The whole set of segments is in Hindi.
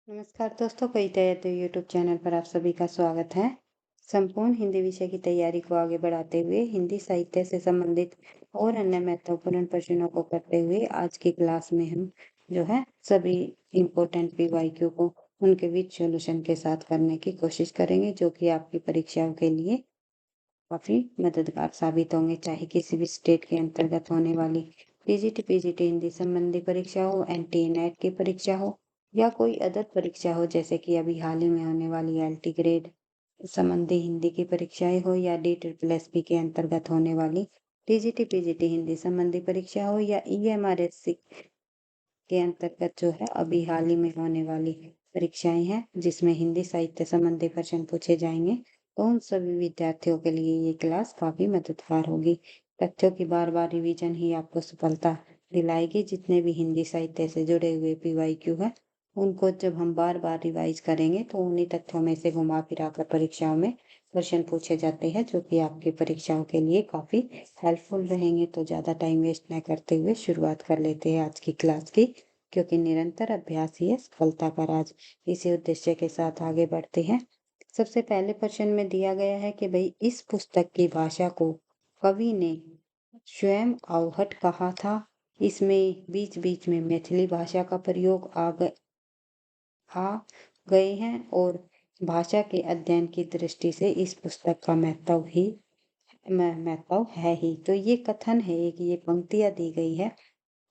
नमस्कार दोस्तों, कई तैयारी यूट्यूब चैनल पर आप सभी का स्वागत है। संपूर्ण हिंदी विषय की तैयारी को आगे बढ़ाते हुए हिंदी साहित्य से संबंधित और अन्य महत्वपूर्ण प्रश्नों को करते हुए आज की क्लास में हम जो है सभी इम्पोर्टेंट पीवाईक्यू को उनके विद सॉल्यूशन के साथ करने की कोशिश करेंगे, जो कि आपकी परीक्षाओं के लिए काफी मददगार साबित होंगे। चाहे किसी भी स्टेट के अंतर्गत होने वाली पीजीटी हिंदी संबंधी परीक्षा हो, एनटीए नेट की परीक्षा हो या कोई अदर परीक्षा हो, जैसे कि अभी हाल ही में होने वाली एलटी ग्रेड संबंधी हिंदी की परीक्षाएं हो या डी ट्रिपल एस पी के अंतर्गत होने वाली पीजीटी हिंदी संबंधी परीक्षा हो या ईएमआरएससी के अंतर्गत जो है अभी हाल ही में होने वाली परीक्षाएं हैं, जिसमें हिंदी साहित्य संबंधी प्रश्न पूछे जाएंगे। तो उन सभी विद्यार्थियों के लिए ये क्लास काफी मददगार होगी। तथ्यों की बार बार रिवीजन ही आपको सफलता दिलाएगी। जितने भी हिंदी साहित्य से जुड़े हुए पीवाईक्यू है, उनको जब हम बार बार रिवाइज करेंगे तो उन्हीं तथ्यों में से घुमा फिरा कर परीक्षाओं में क्वेश्चन पूछे जाते हैं, जो कि आपकी परीक्षाओं के लिए काफी हेल्पफुल रहेंगे। तो ज्यादा टाइम वेस्ट न करते हुए शुरुआत कर लेते हैं आज की क्लास की, क्योंकि निरंतर अभ्यास ही है सफलता का राज। इसी उद्देश्य के साथ आगे बढ़ते हैं। सबसे पहले प्रश्न में दिया गया है कि भाई इस पुस्तक की भाषा को कवि ने स्वयं अवहट कहा था। इसमें बीच बीच में मैथिली भाषा का प्रयोग आ गए हैं और भाषा के अध्ययन की दृष्टि से इस पुस्तक का महत्व है ही। तो ये कथन है, एक ये पंक्तियां दी गई है,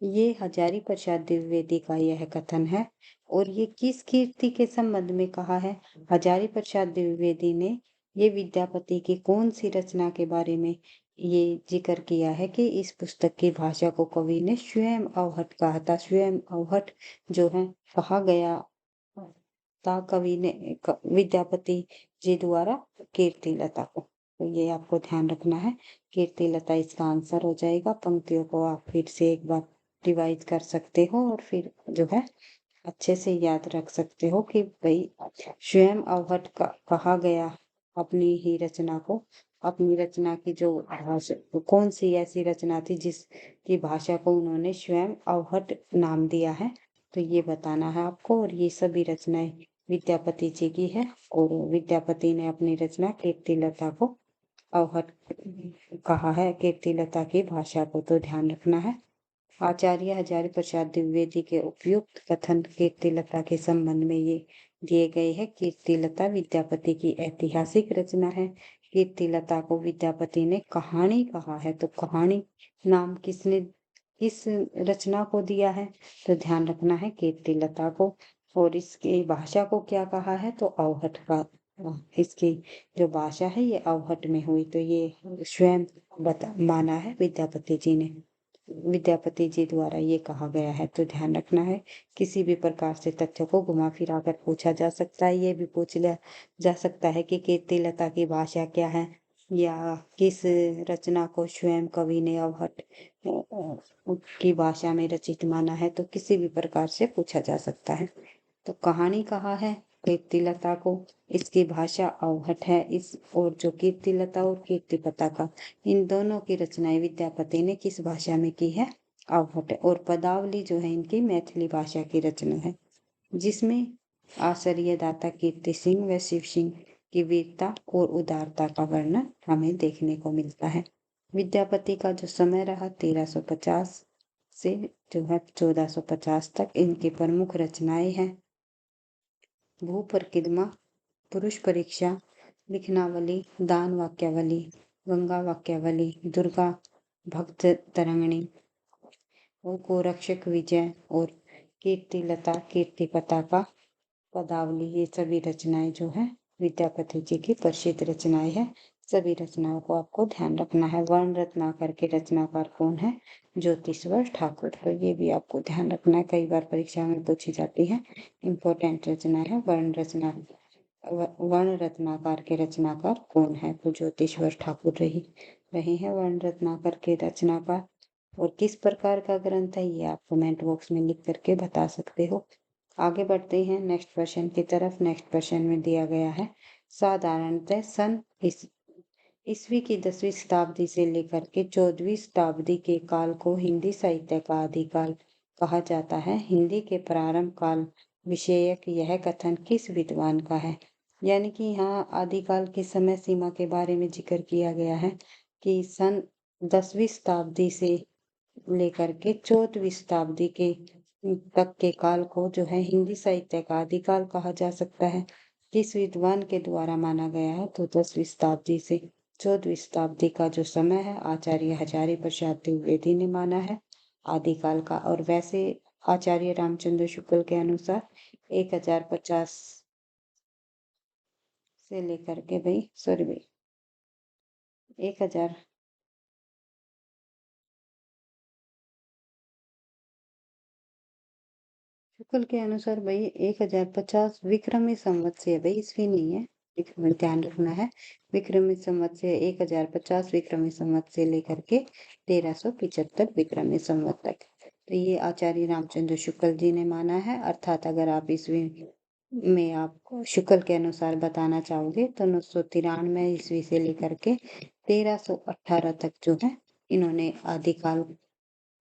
ये हजारी प्रसाद द्विवेदी का यह कथन है। और ये किस कीर्ति के संबंध में कहा है? हजारी प्रसाद द्विवेदी ने ये विद्यापति की कौन सी रचना के बारे में ये जिक्र किया है कि इस पुस्तक की भाषा को कवि ने स्वयं अवहट कहा था। स्वयं अवहट जो है कहा गया था कवि ने विद्यापति जी द्वारा कीर्ति लता को। तो ये आपको ध्यान रखना है, कीर्ति लता इसका आंसर हो जाएगा। पंक्तियों को आप फिर से एक बार रिवाइज कर सकते हो और फिर जो है अच्छे से याद रख सकते हो कि भाई स्वयं अवहट का कहा गया अपनी ही रचना को। अपनी रचना की जो भाषा कौन सी ऐसी रचना थी जिसकी भाषा को उन्होंने स्वयं अवहट नाम दिया है, तो ये बताना है आपको। और ये सभी रचनाएं विद्यापति जी की है और विद्यापति ने अपनी रचना कीर्तिलता को अवहट कहा है, कीर्तिलता की भाषा को। तो ध्यान रखना है। आचार्य हजारी प्रसाद द्विवेदी के उपयुक्त कथन कीर्तिलता के संबंध में ये दिए गए हैं। कीर्तिलता विद्यापति की ऐतिहासिक रचना है। कीर्तिलता को विद्यापति ने कहानी कहा है। तो कहानी नाम किसने किस रचना को दिया है? तो ध्यान रखना है कीर्तिलता को। और इसकी भाषा को क्या कहा है? तो अवहट का। इसकी जो भाषा है ये अवहट में हुई, तो ये स्वयं माना है विद्यापति जी ने। विद्यापति जी द्वारा ये कहा गया है। तो ध्यान रखना है, किसी भी प्रकार से तथ्यों को घुमा फिरा कर पूछा जा सकता है। ये भी पूछ लिया जा सकता है कि कीर्तिलता की भाषा क्या है या किस रचना को स्वयं कवि ने अवहट की भाषा में रचित माना है। तो किसी भी प्रकार से पूछा जा सकता है। तो कहानी कहा है कीर्तिलता को, इसकी भाषा अवहट है। इस और जो कीर्तिलता और कीर्तिपता का, इन दोनों की रचनाएं विद्यापति ने किस भाषा में की है? अवहट। और पदावली जो है इनकी मैथिली भाषा की रचना है, जिसमें आचार्य दाता कीर्ति सिंह व शिव सिंह की वीरता और उदारता का वर्णन हमें देखने को मिलता है। विद्यापति का जो समय रहा 1350 से जो है 1450 तक, इनकी प्रमुख रचनाएं हैं भूपरिक्रमा, पुरुष परीक्षा, लिखनावली, दान वाक्यावली, गंगा वाक्यावली, दुर्गा भक्त तरंगिणी और गोरक्षक विजय और कीर्तिलता कीर्तिपता का पदावली। ये सभी रचनाएं जो है विद्यापति जी की प्रसिद्ध रचनाएं हैं। सभी रचनाओं को आपको ध्यान रखना है। वर्ण रत्नाकर के रचनाकार कौन है? ज्योतिश्वर ठाकुर। तो ये भी आपको ध्यान रखना है, कई बार परीक्षा में पूछी जाती है। इम्पोर्टेंट रचना है वर्ण रत्नाकर के रचनाकार कौन है? तो ज्योतिश्वर ठाकुर रहे हैं वर्ण रत्नाकर के रचनाकार। और किस प्रकार का ग्रंथ है ये आप कमेंट बॉक्स में लिख करके बता सकते हो। आगे बढ़ते हैं नेक्स्ट क्वेश्चन की तरफ। नेक्स्ट क्वेश्चन में दिया गया है, साधारणतः सन ईस्वी की 10वीं शताब्दी से लेकर के 14वीं शताब्दी के काल को हिंदी साहित्य का आदिकाल कहा जाता है। हिंदी के प्रारंभ काल विषयक यह कथन किस विद्वान का है। यानी कि यहाँ आदिकाल की समय सीमा के बारे में जिक्र किया गया है कि सन 10वीं शताब्दी से लेकर के 14वीं शताब्दी के तक के काल को जो है हिंदी साहित्य का आदिकाल कहा जा सकता है। किस विद्वान के द्वारा माना गया है, तो 10वीं शताब्दी से 14वीं शताब्दी का जो समय है आचार्य हजारी प्रसाद द्विवेदी ने माना है आदिकाल का। और वैसे आचार्य रामचंद्र शुक्ल के अनुसार 1050 से लेकर के भाई सॉरी भाई 1000 शुक्ल के अनुसार भाई 1050 विक्रमी संवत से है भाई, ईस्वी नहीं है। ध्यान रखना है, विक्रमी संवत से 1050 विक्रमी संवत से लेकर के 1375 विक्रमी संवत तक। तो ये आचार्य रामचंद्र शुक्ल जी ने माना है। अर्थात अगर आप ईस्वी में आपको शुक्ल के अनुसार बताना चाहोगे तो 993 ईस्वी से लेकर के 1318 तक जो है इन्होंने आदिकाल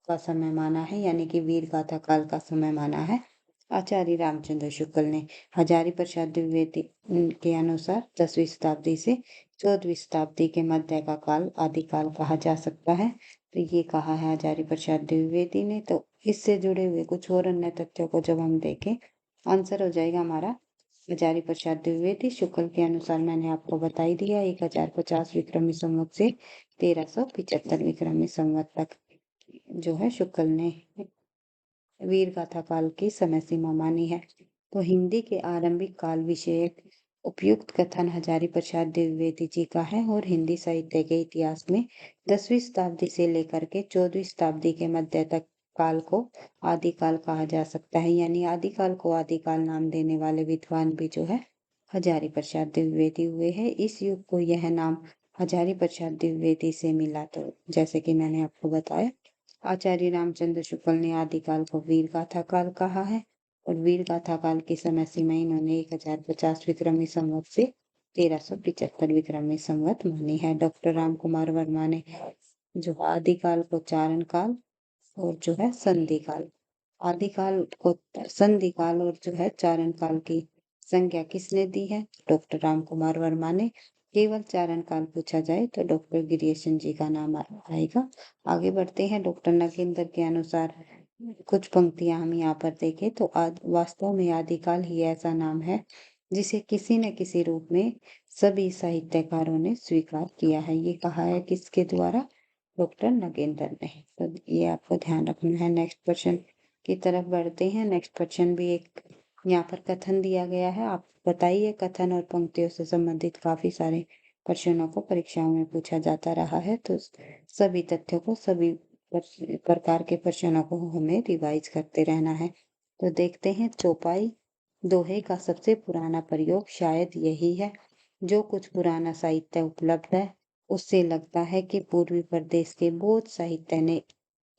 का समय माना है, यानी कि वीर गाथा काल का समय माना है आचार्य रामचंद्र शुक्ल ने। हजारी प्रसाद द्विवेदी के अनुसार 10वीं शताब्दी से 14वीं शताब्दी के मध्य का काल आदिकाल कहा जा सकता है। तो ये कहा है हजारी प्रसाद द्विवेदी ने। तो इससे जुड़े हुए कुछ और अन्य तथ्यों को जब हम देखें, आंसर हो जाएगा हमारा हजारी प्रसाद द्विवेदी। शुक्ल के अनुसार मैंने आपको बता ही दिया 1050 विक्रमी संवत से 1375 विक्रमी संवत तक जो है शुक्ल ने वीर गाथा काल की समय सीमा मानी है। तो हिंदी के आरंभिक काल विषयक उपयुक्त कथन हजारी प्रसाद द्विवेदी जी का है और हिंदी साहित्य के इतिहास में 10वीं शताब्दी से लेकर के 14वीं शताब्दी के मध्य तक काल को आदिकाल कहा जा सकता है। यानी आदिकाल को आदिकाल नाम देने वाले विद्वान भी जो है हजारी प्रसाद द्विवेदी हुए हैं। इस युग को यह नाम हजारी प्रसाद द्विवेदी से मिला। तो जैसे कि मैंने आपको बताया आचार्य रामचंद्र शुक्ल ने आदिकाल को वीर गाथा काल कहा है और वीर गाथा काल की समय सीमा इन्होंने 1050 विक्रमी संवत से 1375 विक्रमी संवत मानी है। डॉक्टर राम कुमार वर्मा ने जो आदिकाल को चारण काल और जो है संधि काल, आदिकाल को संधि काल और जो है चारण काल की संज्ञा किसने दी है, डॉक्टर राम कुमार वर्मा ने। केवल चारण काल पूछा जाए तो डॉक्टर गिरियशन जी का नाम आएगा। आगे बढ़ते हैं। डॉक्टर नगेंद्र के अनुसार कुछ पंक्तियां हम यहाँ पर देखें तो वास्तव में आदिकाल ही ऐसा नाम है जिसे किसी न किसी रूप में सभी साहित्यकारों ने स्वीकार किया है। ये कहा है किसके द्वारा, डॉक्टर नगेंद्र ने। तो ये आपको ध्यान रखना है। नेक्स्ट क्वेश्चन की तरफ बढ़ते हैं। नेक्स्ट क्वेश्चन भी एक यहाँ पर कथन दिया गया है। आप बताइए, कथन और पंक्तियों से संबंधित काफी सारे प्रश्नों को परीक्षाओं में पूछा जाता रहा है, तो सभी तथ्यों को सभी प्रकार के प्रश्नों को हमें रिवाइज करते रहना है। तो देखते हैं, चौपाई दोहे का सबसे पुराना प्रयोग शायद यही है। जो कुछ पुराना साहित्य उपलब्ध है उससे लगता है कि पूर्वी प्रदेश के बौद्ध साहित्य ने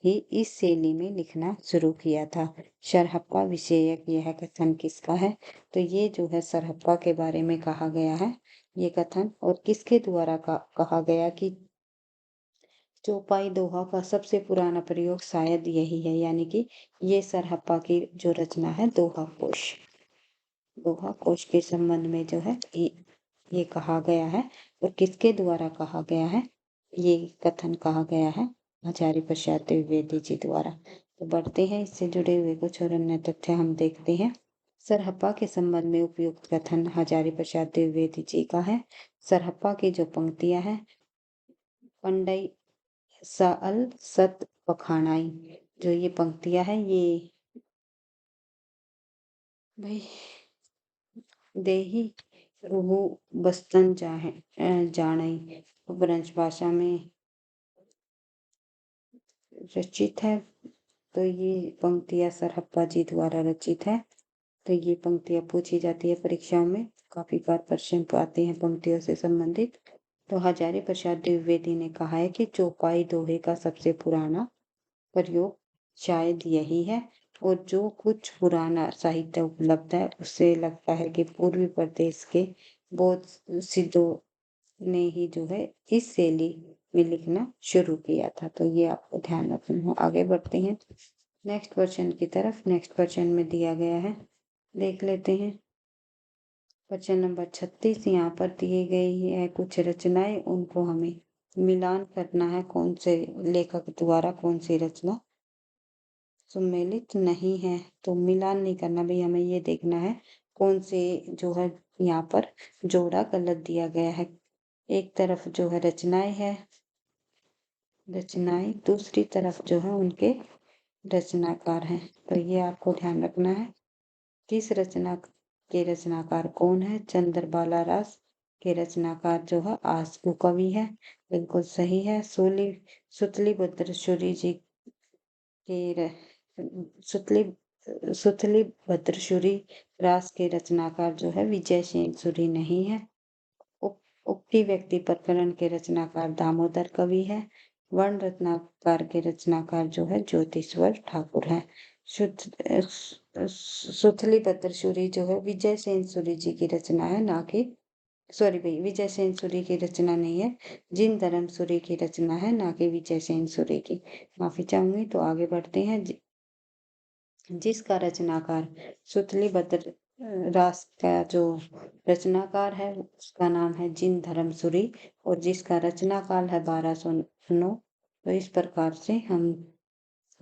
ही इस शैली में लिखना शुरू किया था। सरहप्पा विषयक यह कथन किसका है, तो ये जो है सरहप्पा के बारे में कहा गया है ये कथन। और किसके द्वारा कहा गया कि चौपाई दोहा का सबसे पुराना प्रयोग शायद यही है, यानी कि ये सरहप्पा की जो रचना है दोहा कोश के संबंध में जो है ये कहा गया है। और किसके द्वारा कहा गया है, ये कथन कहा गया है आचार्य प्रसाद द्विवेदी जी द्वारा। तो बढ़ते हैं, इससे जुड़े हुए कुछ और अन्य तथ्य हम देखते हैं। सरहप्पा के संबंध में उपयुक्त कथन हजारी प्रसाद द्विवेदी जी का है। सरहप्पा की जो पंक्तियां हैं, पंडई साअल सत पखाणाई, जो ये पंक्तियां हैं ये भाई देही रुहु बस्तन जाणई ब्रज भाषा में रचित है। तो ये पंक्तियां सरहप्पा जी द्वारा रचित है। तो ये पंक्तियां पूछी जाती है परीक्षाओं में, काफी बार प्रश्न आते हैं पंक्तियों से संबंधित। तो हजारी प्रसाद द्विवेदी ने कहा है कि चौपाई दोहे का सबसे पुराना प्रयोग शायद यही है। और जो कुछ पुराना साहित्य उपलब्ध है उससे लगता है कि पूर्वी प्रदेश के बौद्ध सिद्धों ने ही जो है इस शैली में लिखना शुरू किया था। तो ये आपको ध्यान रखना है। आगे बढ़ते हैं नेक्स्ट क्वेश्चन की तरफ। नेक्स्ट क्वेश्चन में दिया गया है देख लेते हैं। प्रश्न नंबर 36 यहाँ पर दिए गई है कुछ रचनाएं, उनको हमें मिलान करना है, कौन से लेखक द्वारा कौन सी रचना सम्मिलित नहीं है। तो मिलान नहीं करना भाई, हमें ये देखना है कौन से जो है यहाँ पर जोड़ा गलत दिया गया है। एक तरफ जो है रचनाएं, दूसरी तरफ जो है उनके रचनाकार हैं। तो ये आपको ध्यान रखना है। किस रचना के रचनाकार कौन है? चंद्रबाला रास के रचनाकार जो है आसगु कवि है। बिल्कुल सही है। सुतली भद्रशुरी जी के सुतली सुतली भद्रशुरी रास के रचनाकार जो है विजय सेन सूरी नहीं है। उक्ति व्यक्ति प्रकरण के रचनाकार दामोदर कवि है। वर्ण रत्नाकर के रचनाकार जो है ज्योतिश्वर ठाकुर है। सुथली भद्रशुरी जो है विजय सेन सूरी जी की रचना है, ना कि सॉरी भाई, विजय सेन सूरी की रचना नहीं है, जिन धर्म सूरी की रचना है, ना कि विजय सेन सूरी की। माफी चाहूंगी। तो आगे बढ़ते हैं। जिसका रचनाकार सुतली भद्र रास का जो रचनाकार है उसका नाम है जिन धर्मसुरी, और जिसका रचना काल है 1209। तो इस प्रकार से हम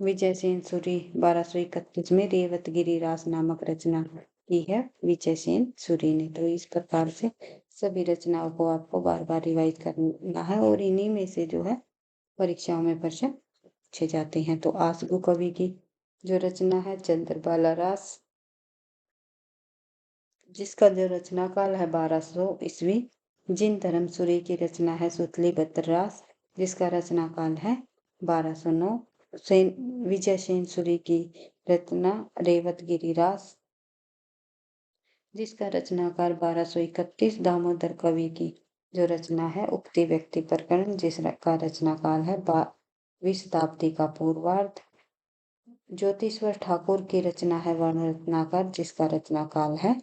विजय सेन सूरी 1231 में रेवतगिरी रास नामक रचना की है विजय सेन सूरी ने। तो इस प्रकार से सभी रचनाओं को आपको बार बार रिवाइज करना है, और इन्हीं में से जो है परीक्षाओं में प्रश्न पूछे जाते हैं। तो आसगु कवि की जो रचना है चंद्रबाला रास, जिसका जो रचना काल है 1200 ईस्वी। जिन धर्मसुरी की रचना है सुतली भद्र रास, जिसका रचना काल है 1209। विजय सेन सूरी की रचना रेवतगिरी रास, जिसका रचनाकार 1231। दामोदर कवि की जो रचना है उक्ति व्यक्ति प्रकरण, जिसका रचना काल है 20वीं शताब्दी का पूर्वार्ध। ज्योतिश्वर ठाकुर की रचना है वर्ण रत्नाकर, जिसका रचना काल है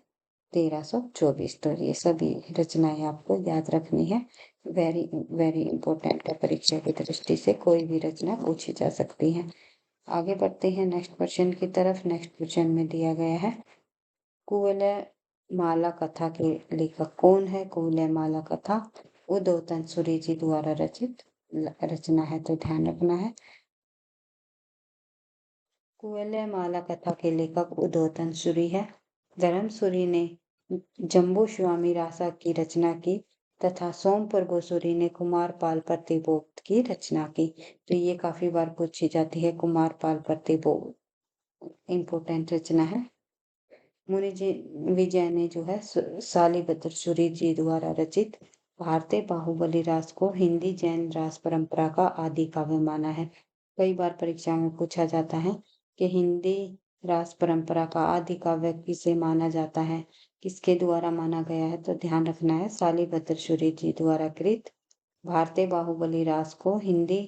1324। तो ये सभी रचनाएं आपको याद रखनी है। वेरी वेरी इंपॉर्टेंट है, परीक्षा की दृष्टि से कोई भी रचना पूछी जा सकती है। आगे बढ़ते हैं नेक्स्ट क्वेश्चन की तरफ। नेक्स्ट क्वेश्चन में दिया गया है कुवलय माला कथा के लेखक कौन है? कुवलय माला कथा उद्योतन सूरी जी द्वारा रचित रचना है। तो ध्यान रखना है, कुवलय माला कथा के लेखक उद्योतन सूरी है। धर्मसूरी ने जम्बू स्वामी रासा की रचना की, तथा सोमप्रभु सूरी ने कुमारपाल प्रतिबोध की रचना की। तो ये काफी बार पूछी जाती है। कुमारपाल प्रतिबोध इम्पोर्टेंट रचना है। मुनि जी विजय ने जो है शालिभद्र सूरी जी द्वारा रचित भारतीय बाहुबली रास को हिंदी जैन रास परंपरा का आदि काव्य माना है। कई बार परीक्षा में पूछा जाता है कि हिंदी रास परंपरा का आदि काव्य किसे माना जाता है, किसके द्वारा माना गया है? तो ध्यान रखना है शालिभद्र सूरी जी द्वारा कृत भारतीय बाहुबली रास को हिंदी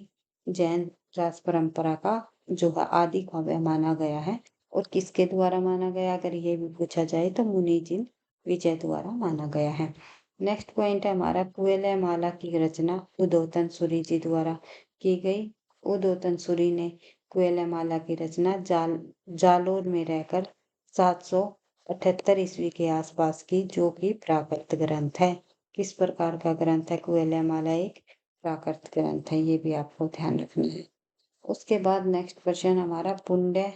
जैन रास परंपरा का जो है आदि काव्य माना गया है। और किसके द्वारा माना गया, अगर ये भी पूछा जाए तो मुनि जिन विजय द्वारा माना गया है। नेक्स्ट पॉइंट है हमारा कुवलय माला की रचना उद्योतन सूरी जी द्वारा की गई। उद्योतन सूरी ने कुवलय माला की रचना जालोर में रहकर 778 ईस्वी के आसपास की, जो कि प्राकृत ग्रंथ है। किस प्रकार का ग्रंथ है? कुवलय माला एक प्राकृत ग्रंथ है, ये भी आपको ध्यान रखना है। उसके बाद नेक्स्ट क्वेश्चन हमारा पुण्य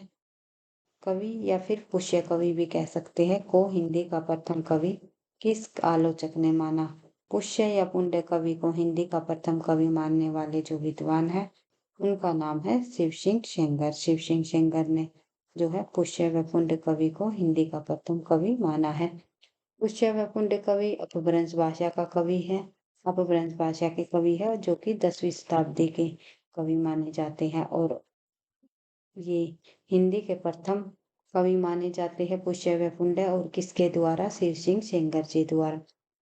कवि या फिर पुष्य कवि भी कह सकते हैं को हिंदी का प्रथम कवि किस आलोचक ने माना? पुष्य या पुण्य कवि को हिंदी का प्रथम कवि मानने वाले जो विद्वान है उनका नाम है शिव सिंह सेंगर। शिव सिंह सेंगर ने जो है पुष्य व पुण्य कवि को हिंदी का प्रथम कवि माना है। पुष्य व पुण्य कवि अपभ्रंश भाषा का कवि है, अपभ्रंश भाषा के कवि है, जो कि 10वीं शताब्दी के कवि माने जाते हैं। और ये हिंदी के प्रथम कवि माने जाते हैं पुष्य व पुण्य, और किसके द्वारा? शिव सिंह सेंगर जी द्वारा।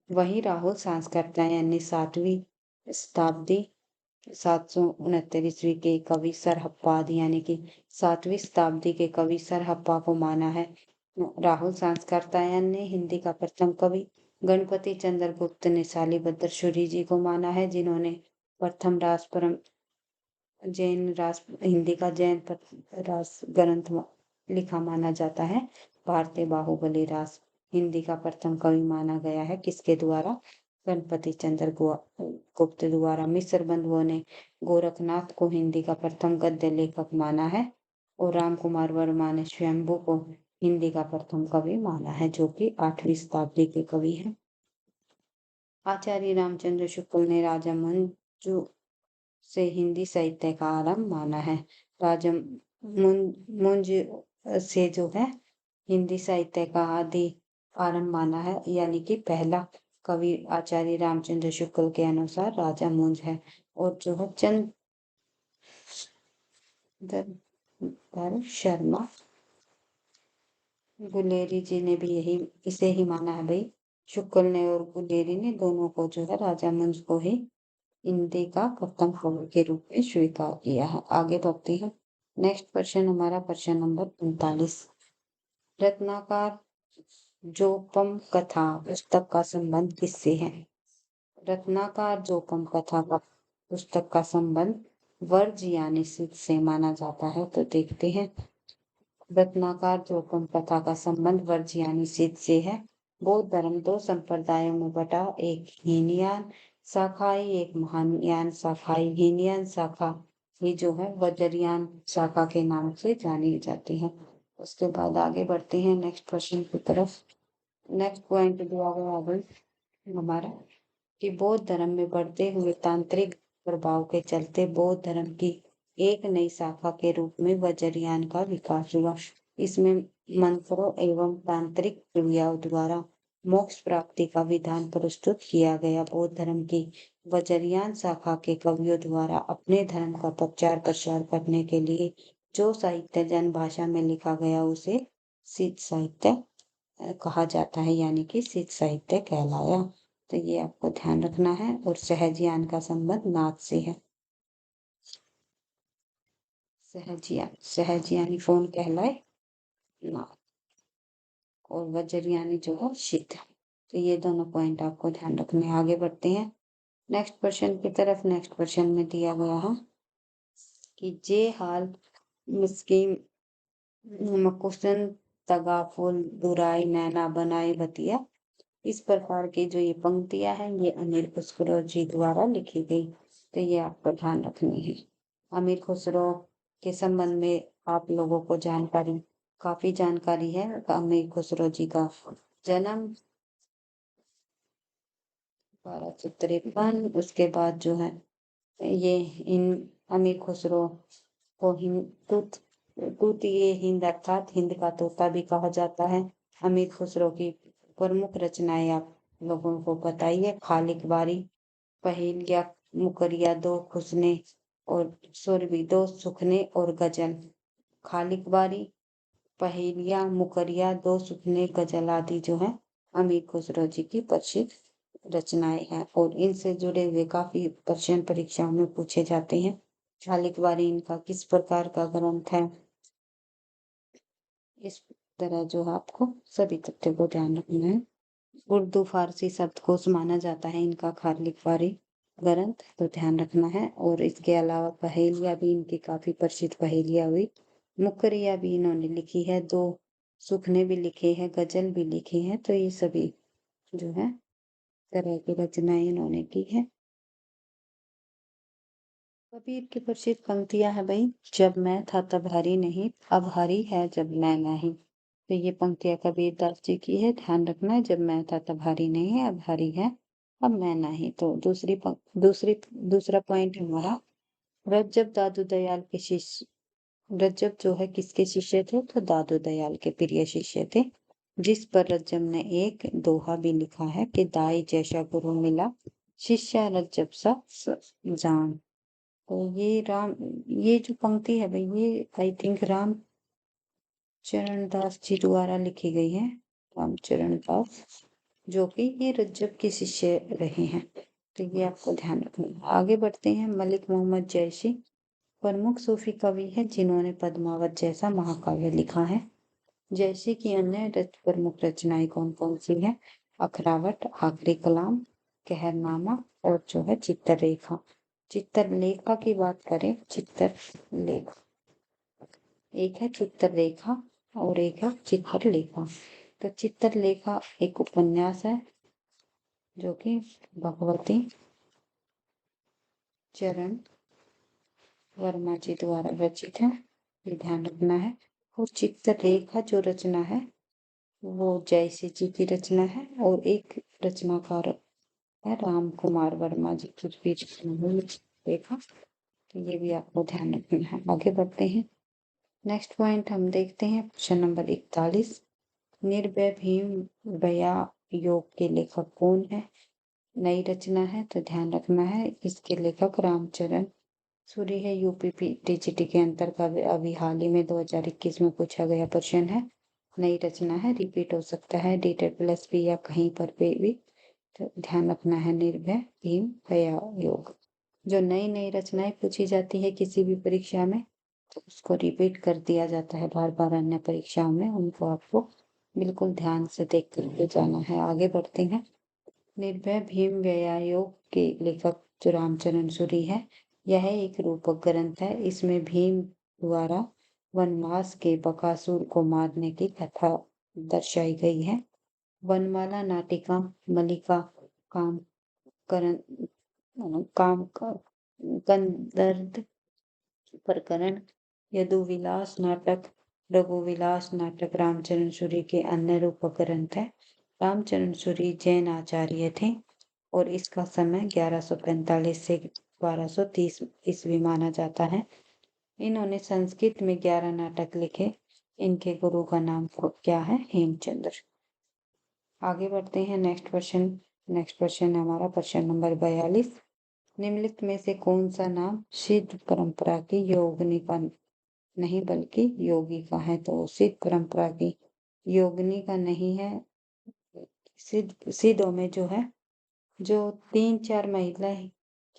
वहीं राहुल सांस्कृत्या यानी 7वीं शताब्दी 769 ईस्वी के कवि सरहप्पा यानी कि 7वीं शताब्दी के कवि सरहप्पा को माना है। राहुल सांस्कृत्यायन ने हिंदी का प्रथम कवि गणपति चंद्र गुप्त ने शालिभद्र सूरी जी को माना है, जिन्होंने प्रथम जैन रास हिंदी का जैन रास ग्रंथ लिखा माना जाता है। भारतीय बाहुबली रास हिंदी का प्रथम कवि माना गया है, किसके द्वारा? गणपति चंद्र गुप्त द्वारा। मिस्र बंधुओं ने गोरखनाथ को हिंदी का प्रथम गद्य लेखक माना है और राम कुमार वर्मा ने स्वयंभू को हिंदी का प्रथम कवि माना है, जो कि 8वीं शताब्दी के कवि हैं। आचार्य रामचंद्र शुक्ल ने राजा मंजू से हिंदी साहित्य का आरंभ माना है। राजा मुंज से जो है हिंदी साहित्य का आदि आरंभ माना है, यानी कि पहला कवि आचार्य रामचंद्र शुक्ल के अनुसार राजा मुंज है। और जो है चंद्र शर्मा गुलेरी जी ने भी इसे ही माना है भाई। शुक्ल ने और गुलेरी ने दोनों को जो है राजा मुंज को ही हिंदी का प्रथम कवि के रूप में स्वीकार किया है। आगे बढ़ते हैं। नेक्स्ट प्रश्न हमारा प्रश्न नंबर 45। रत्नाकर जोपम कथा पुस्तक का संबंध किससे है? रत्नाकर जोपम कथा का पुस्तक का संबंध वर्ज यानी सिद्ध से माना जाता है। तो देखते हैं। रत्नाकर जोपम कथा का संबंध वर्ज यानी सिद्ध से है। बौद्ध धर्म 2 संप्रदायों में बटा, एक हीनयान शाखाई, एक महायान शाखाई। हीनयान शाखा ये जो है वज्रयान शाखा के नाम से जानी जाती है। उसके बाद आगे बढ़ते हैं नेक्स्ट प्रश्न की तरफ। नेक्स्ट पॉइंट दिया गया है हमारा कि बौद्ध धर्म में बढ़ते हुए तांत्रिक प्रभाव के चलते बौद्ध धर्म की एक नई शाखा के रूप में वज्रयान का विकास हुआ। इसमें मंत्रों एवं तांत्रिक क्रियाओं द्वारा मोक्ष प्राप्ति का विधान प्रस्तुत किया गया। बौद्ध धर्म की वज्रयान शाखा के कवियों द्वारा अपने धर्म का प्रचार प्रसार करने के लिए जो साहित्य जन भाषा में लिखा गया उसे सिद्ध साहित्य कहा जाता है, यानी कि सिद्ध साहित्य कहलाया। तो ये आपको ध्यान रखना है। और सहजयान का संबंध नाद से है। सहज यानी कौन कहलाए? नाद। और वज्र यानी जो है सिद्ध। तो ये दोनों पॉइंट आपको ध्यान रखने। आगे बढ़ते हैं नेक्स्ट क्वेश्चन की तरफ। नेक्स्ट क्वेश्चन में दिया गया है कि जे हाल मिस्कीम मकुसन तगाफुल दुराई नैना बनाए बतिया। इस प्रकार की जो ये पंक्तियां हैं ये अमीर खुसरो जी द्वारा लिखी गई। तो ये आपको ध्यान रखनी है। अमीर खुसरो के संबंध में आप लोगों को काफी जानकारी है। अमीर खुसरो जी का जन्म 1253। उसके बाद जो है ये इन अमीर खुसरो को तूतीय हिंद अर्थात हिंद का तोता भी कहा जाता है। अमीर खुसरो की प्रमुख रचनाएं आप लोगों को बताइए। खालिक बारी, पहेलिया, मुकरिया, दो खुसने और सुरभि, दो सुखने और गजल। खालिक बारी, पहेलिया, मुकरिया, दो सुखने, गजल आदि जो है अमीर खुसरो जी की प्रसिद्ध रचनाएं हैं और इनसे जुड़े हुए काफी प्रश्न परीक्षाओं में पूछे जाते हैं। खालिक बारी इनका किस प्रकार का ग्रंथ है? इस तरह जो आपको सभी तथ्यों को ध्यान रखना है। उर्दू फारसी शब्दकोश माना जाता है इनका खालिक बारी ग्रंथ, तो ध्यान रखना है। और इसके अलावा पहेलियां भी इनकी काफी प्रसिद्ध पहेलियां हुई। मुकरिया भी इन्होंने लिखी है, दो सुखने भी लिखे हैं, गजल भी लिखी है। तो ये सभी जो है तरह की रचनाएं इन्होंने की है। कबीर की प्रसिद्ध पंक्तियां है भाई। जब मैं था तब हरी नहीं, अब हरी है जब मैं नहीं। तो ये पंक्तियां कबीर दास जी की है। ध्यान रखना है। जब मैं था तब हरी नहीं है, अब हरी है अब मैं नहीं। तो दूसरा पॉइंट हमारा रज्जब दादू दयाल के शिष्य। रज्जब जो है किसके शिष्य थे? तो दादू दयाल के प्रिय शिष्य थे। जिस पर रज्जब ने एक दोहा भी लिखा है कि दाई जैसा गुरु मिला, शिष्य रज्जब सा जान। तो ये जो पंक्ति है भाई ये आई थिंक राम चरण दास जी द्वारा लिखी गई है। रामचरण दास जो कि ये रज्जब के शिष्य रहे हैं। तो ये आपको ध्यान रखना है। आगे बढ़ते हैं। मलिक मोहम्मद जैशी प्रमुख सूफी कवि है जिन्होंने पद्मावत जैसा महाकाव्य लिखा है। जैसे कि अन्य प्रमुख रचनाएं कौन कौन सी है? अखरावट, आखिरी कलाम, कहरनामा और जो है चित्ररेखा। चित्रलेखा की बात करें, चित्रलेखा एक है चित्ररेखा और एक है चित्रलेखा। तो चित्रलेखा एक उपन्यास है जो कि भगवती चरण वर्मा जी द्वारा रचित है, ये ध्यान रखना है। और चित्रलेखा जो रचना है वो जयसी जी की रचना है और एक रचनाकार है राम कुमार वर्मा जी की भी रचना है चित्रलेखा। तो ये भी आपको ध्यान रखना है। आगे बढ़ते हैं। नेक्स्ट पॉइंट हम देखते हैं क्वेश्चन नंबर 41। निर्भय भीम बया योग के लेखक कौन है? नई रचना है तो ध्यान रखना है। इसके लेखक रामचरण सूरी है। यूपी टीजीटी के अंतर्गत अभी हाल ही में 2021 में पूछा गया प्रश्न है। नई रचना है, रिपीट हो सकता है DTET+ भी या कहीं पर भी। तो ध्यान रखना है निर्भय भीम बया योग। जो नई नई रचनाएं पूछी जाती है किसी भी परीक्षा में तो उसको रिपीट कर दिया जाता है बार बार अन्य परीक्षाओं में। उनको आपको बिल्कुल ध्यान से देख करके जाना है। आगे बढ़ते हैं। निर्भय भीम बया योग के लेखक जो रामचरण सूरी है, यह एक रूपक ग्रंथ है। इसमें भीम द्वारा वनवास के बकासुर को मारने की कथा दर्शाई गई है। वनमाला नाटिका, मलिका काम करण काम कंदर्द प्रकरण, यदुविलास नाटक, रघुविलास नाटक रामचरण सूरी के अन्य रूपक ग्रंथ है। रामचरण सूरी जैन आचार्य थे और इसका समय 1145 से 1230 ईस्वी माना जाता है। इन्होंने संस्कृत में 11 नाटक लिखे। इनके गुरु का नाम क्या है? हेमचंद्र। आगे बढ़ते हैं। नेक्स्ट क्वेश्चन है हमारा प्रश्न नंबर 42। निम्नलिखित में से कौन सा नाम सिद्ध परंपरा की योगिनी का नहीं बल्कि योगी का है? तो सिद्ध परंपरा की योगिनी का नहीं है। सिद्धों में जो है जो 3-4 महिलाएं,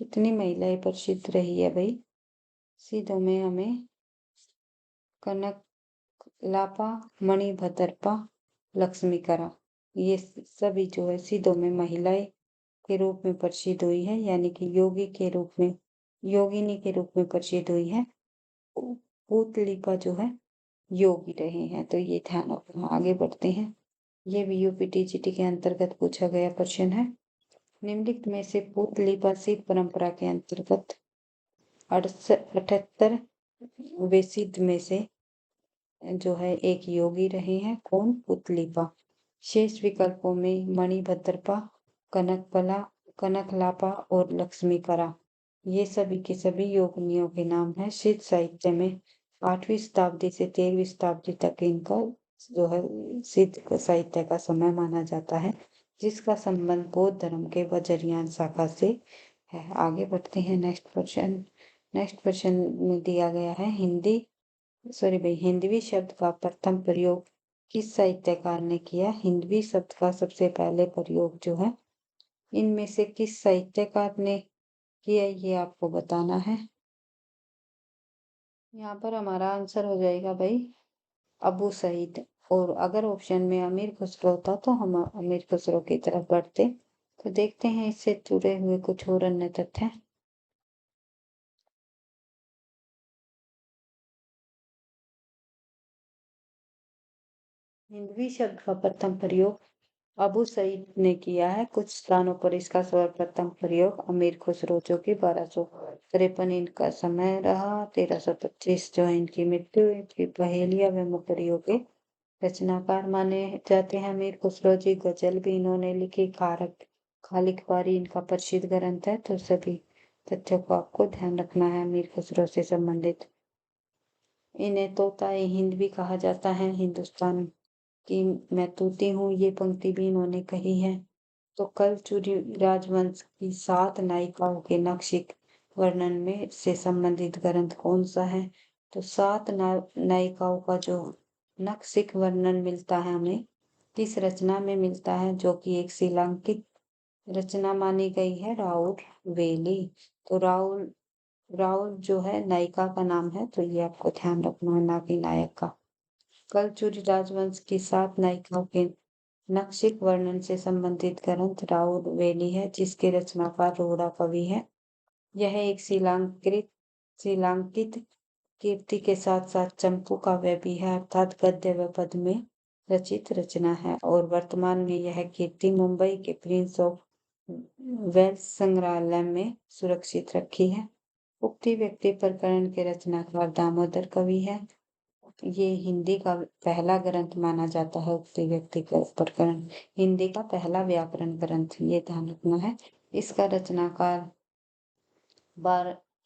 कितनी महिलाएं प्रसिद्ध रही है भाई सिद्धों में? हमें कनक लापा, मणिभद्रपा, लक्ष्मीकरा, ये सभी जो है सिद्धों में महिलाएं के रूप में प्रसिद्ध हुई है, यानी कि योगी के रूप में, योगिनी के रूप में प्रसिद्ध हुई है। पुतलिका जो है योगी रहे हैं। तो ये ध्यान रखना। आगे बढ़ते हैं। ये भी यूपी टीजीटी के अंतर्गत पूछा गया प्रश्न है। निम्नलिखित में से पुतलिका सिद्ध परंपरा के अंतर्गत 78 वे सिद्ध में से जो है एक योगी रहे हैं। कौन? पुतलिका। शेष विकल्पों में मणिभद्रपा, कनकपला, कनकलापा और लक्ष्मीकरा, ये सभी के सभी योगिनियों के नाम है। सिद्ध साहित्य में 8वीं शताब्दी से 13वीं शताब्दी तक इनका जो है सिद्ध साहित्य का समय माना जाता है, जिसका संबंध बौद्ध धर्म के वज्रयान शाखा से है। आगे बढ़ते हैं। नेक्स्ट क्वेश्चन में दिया गया है हिंदवी शब्द का प्रथम प्रयोग किस साहित्यकार ने किया? हिंदवी शब्द का सबसे पहले प्रयोग जो है इनमें से किस साहित्यकार ने किया, ये आपको बताना है। यहाँ पर हमारा आंसर हो जाएगा भाई अबू सईद। और अगर ऑप्शन में अमीर खुसरो होता तो हम अमीर खुसरो की तरफ बढ़ते। तो देखते हैं इससे जुड़े हुए कुछ और अन्य तथ्य। हिंदवी शब्द का प्रथम प्रयोग अबू सईद ने किया है। कुछ स्थानों पर इसका सर्वप्रथम प्रयोग अमीर खुसरो जो कि 1253 इनका समय रहा, 1325 जो है इनकी मृत्यु हुई। फिर पहेलिया व मुखरियों के रचनाकार माने जाते हैं अमीर खुसरो जी। गजल भी इन्होंने लिखी। खालिकवारी इनका प्रसिद्ध ग्रंथ है। तो सभी तथ्यों को आपको ध्यान रखना है अमीर खुसरो से संबंधित। इन्हें तोताए हिंद भी कहा जाता है। हिंदुस्तान की मैं तूती हूँ, ये पंक्ति भी इन्होंने कही है। तो कलचुरी राजवंश की 7 नायिकाओं के नक्शिक वर्णन में से संबंधित ग्रंथ कौन सा है? तो 7 नायिकाओं का जो नक्शिक वर्णन मिलता है हमें किस रचना में मिलता है, जो कि एक शिलांकित रचना मानी गई है? राउर वेली। तो राउर जो है नायिका का नाम है। तो ये आपको ध्यान रखना है, ना कि नायक का। कलचुरी राजवंश की 7 नायिकाओं के नक्शिक वर्णन से संबंधित ग्रंथ राउर वेली है, जिसके रचनाकार रोड़ा कवि है। यह एक शिलांकित कीर्ति के साथ साथ चंपू काव्य भी है, अर्थात गद्य व पद में रचित रचना है। और वर्तमान में यह कीर्ति मुंबई के प्रिंस ऑफ वेल्स संग्रहालय में सुरक्षित रखी है। उक्ति व्यक्ति प्रकरण के रचनाकार दामोदर कवि है। ये हिंदी का पहला ग्रंथ माना जाता है। उक्ति व्यक्ति का प्रकरण हिंदी का पहला व्याकरण ग्रंथ, ये ध्यान रखना है। इसका रचनाकार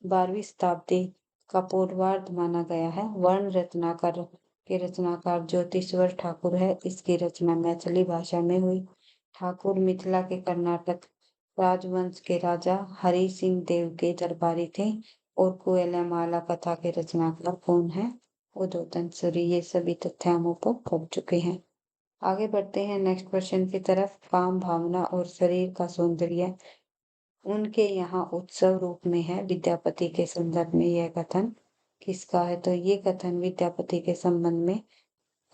12वीं शताब्दी का पूर्वार्ध माना गया है। वर्ण रत्नाकर के रचनाकार ज्योतिश्वर ठाकुर है। इसकी रचना मैथिली भाषा में हुई। ठाकुर मिथिला के कर्नाटक राजवंश के राजा हरि सिंह देव के दरबारी थे। और कुएलमाला कथा के रचनाकार कौन है? उदोतन सूरी। ये सभी तथ्य हम ऊपर पढ़ चुके हैं। आगे बढ़ते हैं नेक्स्ट क्वेश्चन की तरफ। काम, भावना और शरीर का सौंदर्य उनके यहाँ उत्सव रूप में है। विद्यापति के संदर्भ में यह कथन किसका है? तो ये कथन विद्यापति के संबंध में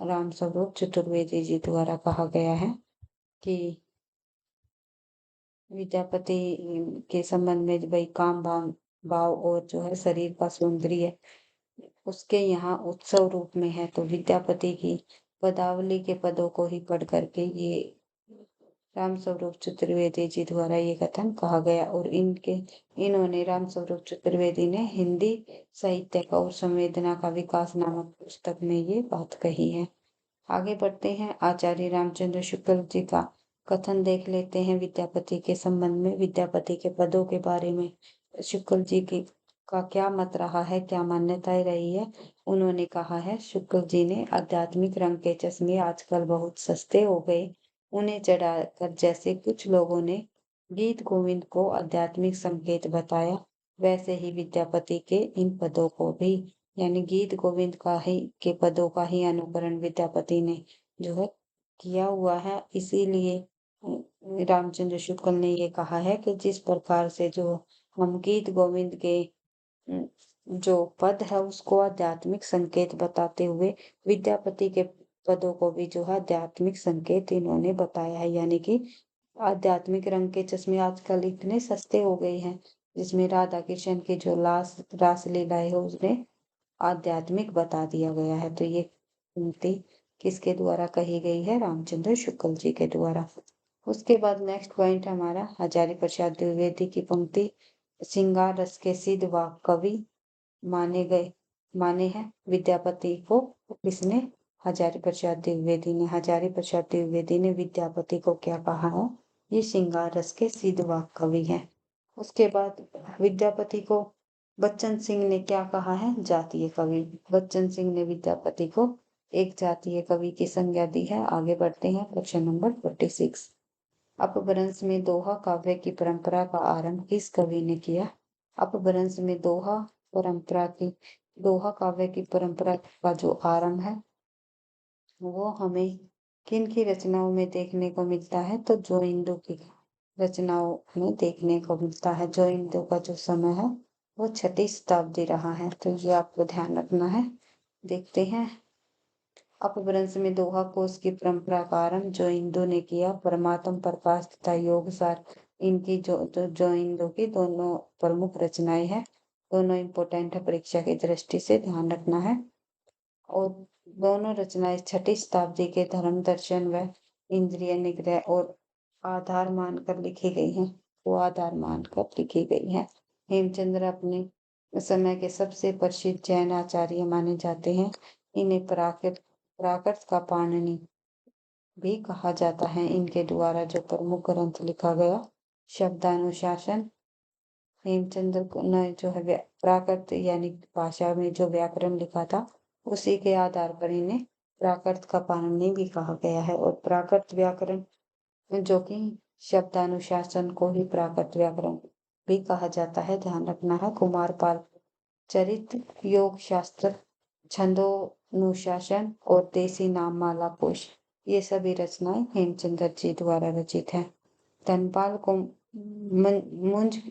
रामस्वरूप चतुर्वेदी जी द्वारा कहा गया है कि विद्यापति के संबंध में भाई काम भाव और जो है शरीर का सौंदर्य उसके यहाँ उत्सव रूप में है। तो विद्यापति की पदावली के पदों को ही पढ़ करके ये रामस्वरूप चतुर्वेदी जी द्वारा ये कथन कहा गया। और इन्होंने रामस्वरूप चतुर्वेदी ने हिंदी साहित्य का और संवेदना का विकास नामक पुस्तक में ये बात कही है। आगे बढ़ते हैं। आचार्य रामचंद्र शुक्ल जी का कथन देख लेते हैं विद्यापति के संबंध में। विद्यापति के पदों के बारे में शुक्ल जी की का क्या मत रहा है, क्या मान्यताएं रही है? उन्होंने कहा है शुक्ल जी ने, आध्यात्मिक रंग के चश्मे आजकल बहुत सस्ते हो गए, उन्हें चढ़ाकर जैसे कुछ लोगों ने गीत गोविंद को आध्यात्मिक संकेत बताया, वैसे ही विद्यापति के इन पदों को भी, यानी गीत गोविंद का ही के पदों का ही अनुकरण विद्यापति ने जो है किया हुआ है। इसीलिए रामचंद्र शुक्ल ने ये कहा है कि जिस प्रकार से जो हम गीत गोविंद के जो पद है उसको आध्यात्मिक संकेत बताते हुए विद्यापति के पदों को भी जो है आध्यात्मिक संकेत इन्होंने बताया है। यानी कि आध्यात्मिक रंग के चश्मे आजकल इतने सस्ते हो गए हैं, जिसमें राधा कृष्ण की जो रासलीला है उसने आध्यात्मिक बता दिया गया है। तो ये पंक्ति किसके द्वारा कही गई है? रामचंद्र शुक्ल जी के द्वारा। उसके बाद नेक्स्ट पॉइंट हमारा हजारी प्रसाद द्विवेदी की पंक्ति, श्रृंगार रस के सिद्ध व कवि माने हैं विद्यापति को। किसने? हजारी प्रसाद द्विवेदी ने। हजारी प्रसाद द्विवेदी ने विद्यापति को क्या कहा है? ये श्रृंगार रस के सिद्ध व कवि है। उसके बाद विद्यापति को बच्चन सिंह ने क्या कहा है? जातीय कवि। बच्चन सिंह ने विद्यापति को एक जातीय कवि की संज्ञा दी है। आगे बढ़ते हैं क्वेश्चन नंबर 46। अपभ्रंश में दोहा काव्य की परंपरा का आरंभ किस कवि ने किया? अपभ्रंश में दोहा काव्य की परंपरा का जो आरंभ है वो हमें किन की रचनाओं में देखने को मिलता है? तो जोइंदो की रचनाओं में देखने को मिलता है। जोइंदो का जो समय है वो 6ठी शताब्दी रहा है। तो ये आपको ध्यान रखना है। देखते हैं। अपभ्रंश में दोहा कोश की परंपरा का आरंभ जोइंदो ने किया। परमात्म प्रकाश तथा योगसार इनकी जोइंदो की दोनों प्रमुख रचनाएं हैं। दोनों इंपोर्टेंट है, परीक्षा की दृष्टि से ध्यान रखना है। और दोनों रचनाएं 6ठी शताब्दी के धर्म दर्शन व इंद्रिय निग्रह और आधार मानकर लिखी गई हैं। वो आधार मानकर लिखी गई हैं। हेमचंद्र अपने समय के सबसे प्रसिद्ध जैन आचार्य माने जाते हैं। इन्हें प्राकृत का पाणिनि भी कहा जाता है। इनके द्वारा जो प्रमुख ग्रंथ लिखा गया शब्दानुशासन, हेमचंद्र ने जो है प्राकृत यानी भाषा में जो व्याकरण लिखा था उसी के आधार पर इन्हें प्राकृत का पाणिनि भी कहा गया है। और प्राकृत व्याकरण जो कि शब्दानुशासन को ही प्राकृत व्याकरण भी कहा जाता है, ध्यान रखना है। कुमारपाल चरित्र, योग शास्त्र, छंदोनुशासन और देसी नाममाला कोश, ये सभी रचनाएं हेमचंद्र जी द्वारा रचित हैं। धनपाल को मुंज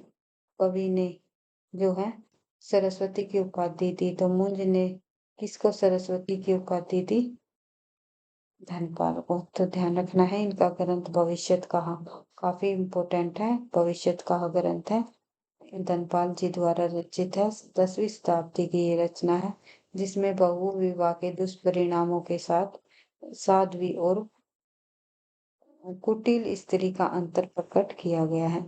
कवि ने जो है सरस्वती की उपाधि दी। तो मुंज ने किसको सरस्वती की उपाधि दी? धनपाल को। तो ध्यान रखना है। इनका ग्रंथ भविष्यत कहा काफी इम्पोर्टेंट है। भविष्यत कहा ग्रंथ है। धनपाल जी द्वारा रचित है। 10वीं शताब्दी की ये रचना है, जिसमें बहु विवाह के दुष्परिणामों के साथ साध्वी और कुटिल स्त्री का अंतर प्रकट किया गया है।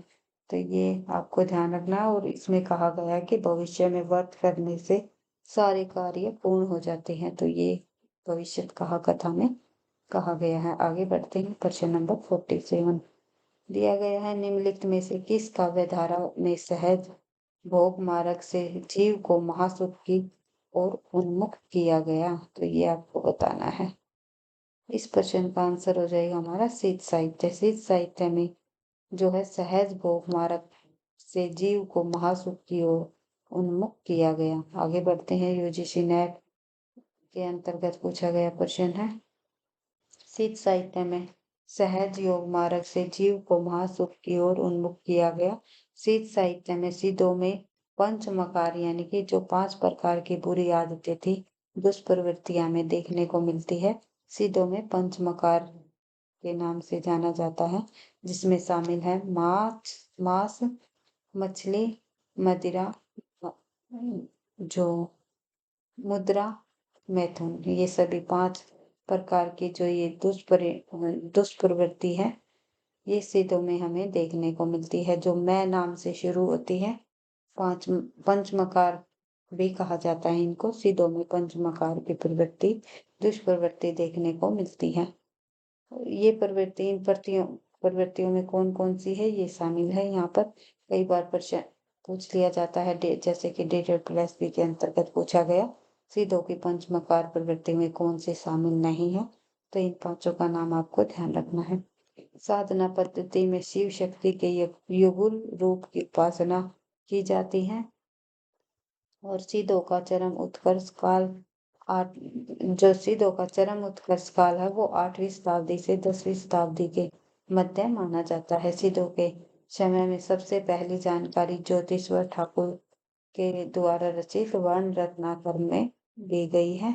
तो ये आपको ध्यान रखना है। और इसमें कहा गया है कि भविष्य में व्रत करने से सारे कार्य पूर्ण हो जाते हैं। तो ये भविष्य कहा कथा में कहा गया है। आगे बढ़ते हैं। प्रश्न नंबर 47 दिया गया है, निम्नलिखित में से किस काव्य धारा में सहज भोग मार्ग से जीव को महासुख की ओर उन्मुख किया गया? तो ये आपको बताना है। इस प्रश्न का आंसर हो जाएगा हमारा शीत साहित्य। शीत साहित्य में जो है सहज भोग मार्ग से जीव को महासुख की ओर उन्मुख किया गया। आगे बढ़ते हैं। यूजीसी नेट के अंतर्गत पूछा गया प्रश्न है, शीत साहित्य में सहज योग मार्ग से जीव को महासुख की ओर उन्मुख किया गया। शीत साहित्य में सिद्धों में पंचमकार यानी कि जो 5 प्रकार की बुरी आदतें थी, दुष्प्रवृत्तियां में देखने को मिलती है। सिद्धों में पंचमकार के नाम से जाना जाता है, जिसमें शामिल है मांस, मछली, मदिरा, जो मुद्रा, मैथुन। ये सभी 5 प्रकार की जो ये दुष्प्रवृत्ति है, ये सिद्धों में हमें देखने को मिलती है। जो मैं नाम से शुरू होती है, पंचमकार भी कहा जाता है इनको। सिद्धों में पंचमकार की दुष्प्रवृत्ति देखने को मिलती है। ये प्रवृत्ति इन प्रवृत्तियों में कौन कौन सी है, ये शामिल है। यहाँ पर कई बार प्रश्न पूछ लिया जाता है, जैसे कि डेटेड प्लस बी के अंतर्गत पूछा गया, सिद्धों की पंचमकार प्रवृत्ति में कौन से शामिल नहीं है। तो इन 5 का नाम आपको ध्यान रखना है। साधना पद्धति में शिव शक्ति के युगुल रूप की उपासना की जाती है। और सिद्धों का चरम उत्कर्ष काल सिद्धों का चरम उत्कर्ष काल है, वो 8वीं शताब्दी से 10वीं शताब्दी के मध्य माना जाता है। सिद्धों के समय में सबसे पहली जानकारी ज्योतिश्वर ठाकुर के द्वारा रचित वर्ण रत्नाकर में दी गई है।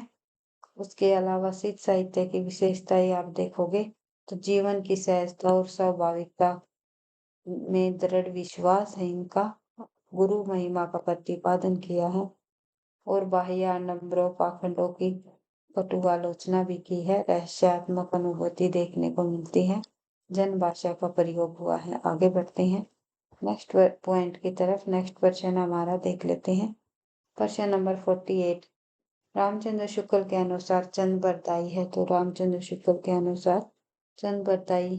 उसके अलावा सिद्ध साहित्य की विशेषताएं आप देखोगे तो जीवन की सहजता और स्वाभाविकता में दृढ़ विश्वास है इनका। गुरु महिमा का प्रतिपादन किया है और बाह्य आडंबरों पाखंडों की कटु आलोचना भी की है। रहस्यात्मक अनुभूति देखने को मिलती है। जन भाषा का प्रयोग हुआ है। आगे बढ़ते हैं नेक्स्ट पॉइंट की तरफ। नेक्स्ट क्वेश्चन हमारा देख लेते हैं। प्रश्न नंबर 48 रामचंद्र शुक्ल के अनुसार चंद बरदाई है। तो रामचंद्र शुक्ल के अनुसार चंद बरदाई।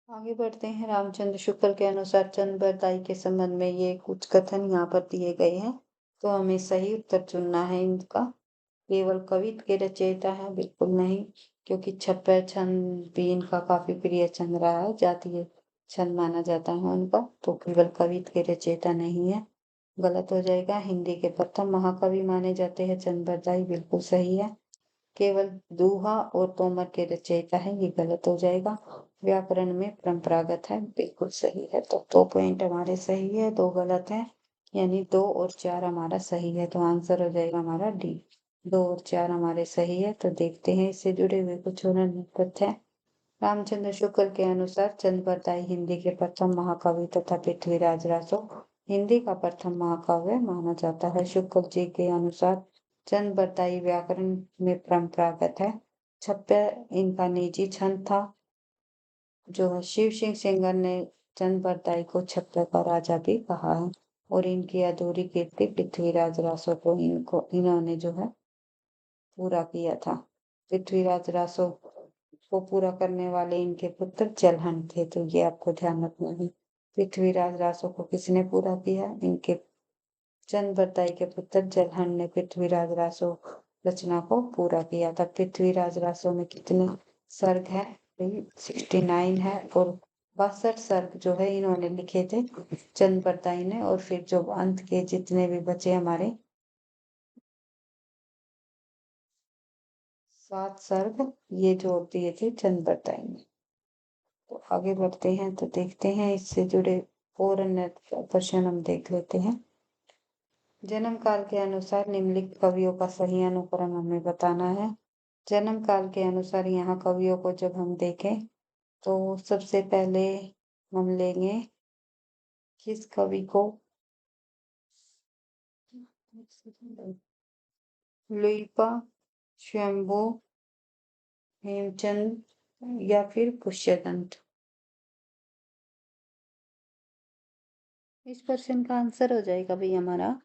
आगे बढ़ते हैं। रामचंद्र शुक्ल के अनुसार चंद बरदाई के संबंध में ये कुछ कथन यहाँ पर दिए गए हैं, तो हमें सही उत्तर चुनना है इनका। केवल कवित्व के रचयिता है? बिल्कुल नहीं, क्योंकि छप्पर छंद भी इनका काफी प्रिय छंद रहा है, जातीय छंद माना जाता है उनका। तो केवल कवित्व के रचयिता नहीं है, गलत हो जाएगा। हिंदी के प्रथम महाकवि माने जाते हैं चंद बरदाई, बिल्कुल सही है। केवल दोहा और तोमर के रचयिता है, ये गलत हो जाएगा। व्याकरण में परंपरागत है, बिल्कुल सही है। तो 2 पॉइंट हमारे सही है, 2 गलत है, यानी 2 और 4 हमारा सही है। तो आंसर हो जाएगा हमारा डी। 2 और 4 हमारे सही है। तो देखते हैं इससे जुड़े हुए कुछ और तथ्य। रामचंद्र शुक्ल के अनुसार चंद बरदाई हिंदी के प्रथम महाकवि तथा पृथ्वीराज रासो हिंदी का प्रथम महाकाव्य माना जाता है। शुक्ल जी के अनुसार चंद बरदाई व्याकरण में परंपरागत है। छप्पर इनका निजी छंद था। जो है शिव सिंह सेंगर ने चंद बरदाई को छप्पर का राजा भी कहा है। और इनकी अधूरी कीर्ति पृथ्वीराज रासो को इन्होंने जो है पूरा किया था। पृथ्वीराज रासो को पूरा करने वाले इनके पुत्र जलहन थे। तो ये आपको ध्यान रखना है। पृथ्वीराज रासो को किसने पूरा किया? इनके चंद बरदाई के पुत्र जलहन ने पृथ्वीराज रासो रचना को पूरा किया था। पृथ्वीराज रासो में कितने सर्ग है? 69 है। और 62 सर्ग जो है इन्होंने लिखे थे चंद बरदाई ने। और फिर जो अंत के जितने भी बचे हमारे 7 सर्ग, ये जोड़ दिए थे चंद बरदाई ने। तो आगे बढ़ते हैं तो देखते हैं इससे जुड़े और अन्य प्रश्न हम देख लेते हैं। जन्म काल के अनुसार निम्नलिखित कवियों का सही अनुक्रम हमें बताना है। जन्म काल के अनुसार यहाँ कवियों को जब हम देखें तो सबसे पहले हम लेंगे किस कवि को लुइपा, स्वयंभू, हेमचंद या फिर पुष्यदंत? इस प्रश्न का आंसर हो जाएगा भाई हमारा,